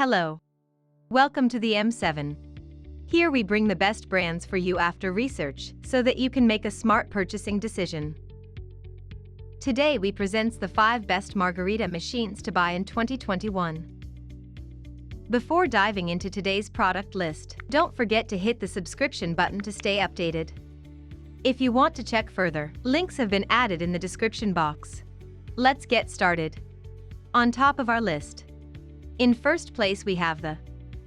Hello. Welcome to the M7. Here we bring the best brands for you after research, so that you can make a smart purchasing decision. Today we presents the 5 best Margarita machines to buy in 2021. Before diving into today's product list, don't forget to hit the subscription button to stay updated. If you want to check further, links have been added in the description box. Let's get started. On top of our list, in first place we have the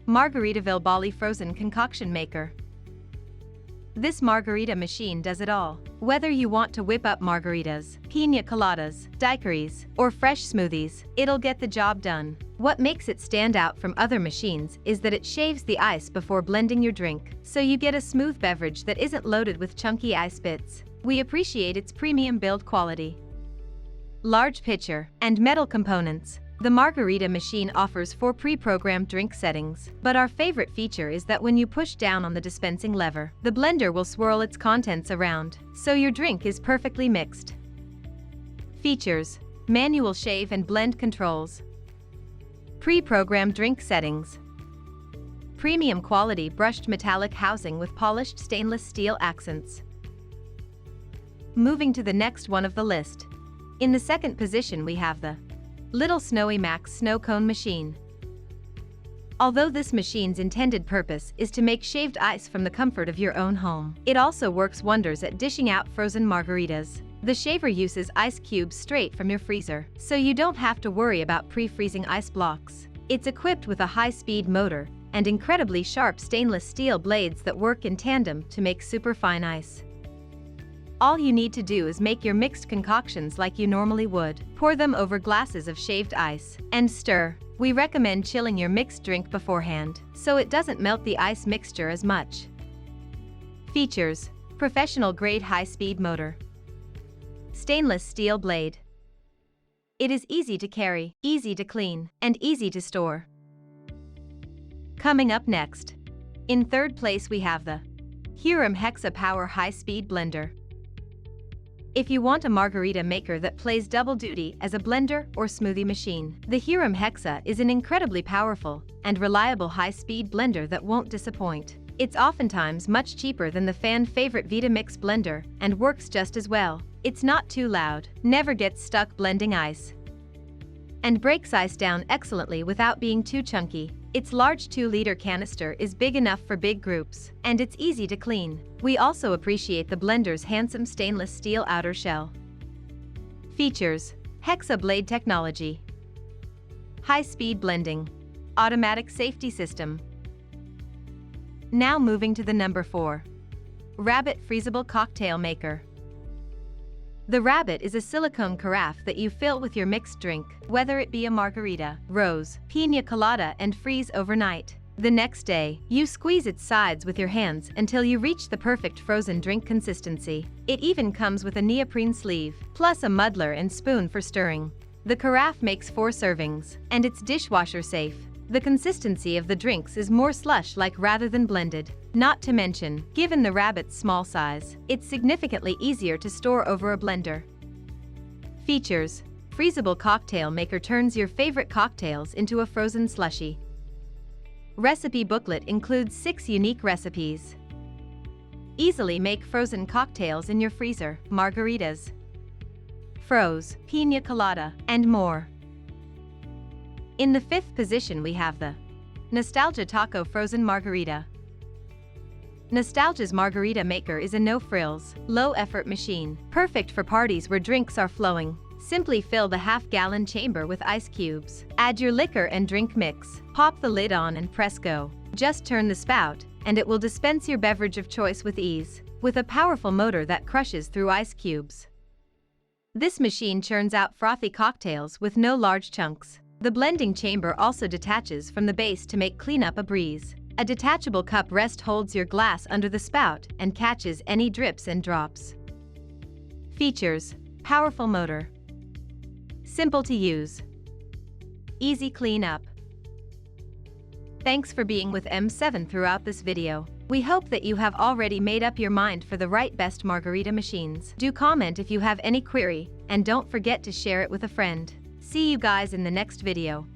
Margaritaville Bali Frozen Concoction Maker. This Margarita machine does it all. Whether you want to whip up margaritas, piña coladas, daiquiris, or fresh smoothies, it'll get the job done. What makes it stand out from other machines is that it shaves the ice before blending your drink, so you get a smooth beverage that isn't loaded with chunky ice bits. We appreciate its premium build quality. Large pitcher and metal components. The Margarita machine offers 4 pre-programmed drink settings, but our favorite feature is that when you push down on the dispensing lever, the blender will swirl its contents around, so your drink is perfectly mixed. Features: manual shave and blend controls, pre-programmed drink settings, premium quality brushed metallic housing with polished stainless steel accents. Moving to the next one of the list. In the second position we have the Little Snowy Max Snow Cone Machine. Although this machine's intended purpose is to make shaved ice from the comfort of your own home, it also works wonders at dishing out frozen margaritas. The shaver uses ice cubes straight from your freezer, so you don't have to worry about pre-freezing ice blocks. It's equipped with a high-speed motor and incredibly sharp stainless steel blades that work in tandem to make super fine ice. All you need to do is make your mixed concoctions like you normally would. Pour them over glasses of shaved ice and stir. We recommend chilling your mixed drink beforehand, so it doesn't melt the ice mixture as much. Features: professional grade high-speed motor, stainless steel blade. It is easy to carry, easy to clean, and easy to store. Coming up next. In third place we have the Hirum Hexa Power High-Speed Blender. If you want a margarita maker that plays double duty as a blender or smoothie machine, the Hirum Hexa is an incredibly powerful and reliable high-speed blender that won't disappoint. It's oftentimes much cheaper than the fan-favorite Vitamix blender and works just as well. It's not too loud, never gets stuck blending ice, and breaks ice down excellently without being too chunky. Its large 2-liter canister is big enough for big groups, and it's easy to clean. We also appreciate the blender's handsome stainless steel outer shell. Features: hexa blade technology, high-speed blending, automatic safety system. Now moving to the number 4. Rabbit Freezable Cocktail Maker. The Rabbit is a silicone carafe that you fill with your mixed drink, whether it be a margarita, rose, piña colada, and freeze overnight. The next day, you squeeze its sides with your hands until you reach the perfect frozen drink consistency. It even comes with a neoprene sleeve, plus a muddler and spoon for stirring. The carafe makes 4 servings, and it's dishwasher safe. The consistency of the drinks is more slush-like rather than blended. Not to mention, given the Rabbit's small size, it's significantly easier to store over a blender. Features: freezable cocktail maker turns your favorite cocktails into a frozen slushie. Recipe booklet includes 6 unique recipes. Easily make frozen cocktails in your freezer, margaritas, froze, piña colada, and more. In the 5th position we have the Nostalgia Taco Frozen Margarita. Nostalgia's Margarita Maker is a no-frills, low-effort machine, perfect for parties where drinks are flowing. Simply fill the half-gallon chamber with ice cubes. Add your liquor and drink mix. Pop the lid on and press go. Just turn the spout, and it will dispense your beverage of choice with ease, with a powerful motor that crushes through ice cubes. This machine churns out frothy cocktails with no large chunks. The blending chamber also detaches from the base to make cleanup a breeze. A detachable cup rest holds your glass under the spout and catches any drips and drops. Features: powerful motor, simple to use, easy cleanup. Thanks for being with M7 throughout this video. We hope that you have already made up your mind for the right best margarita machines. Do comment if you have any query, and don't forget to share it with a friend. See you guys in the next video.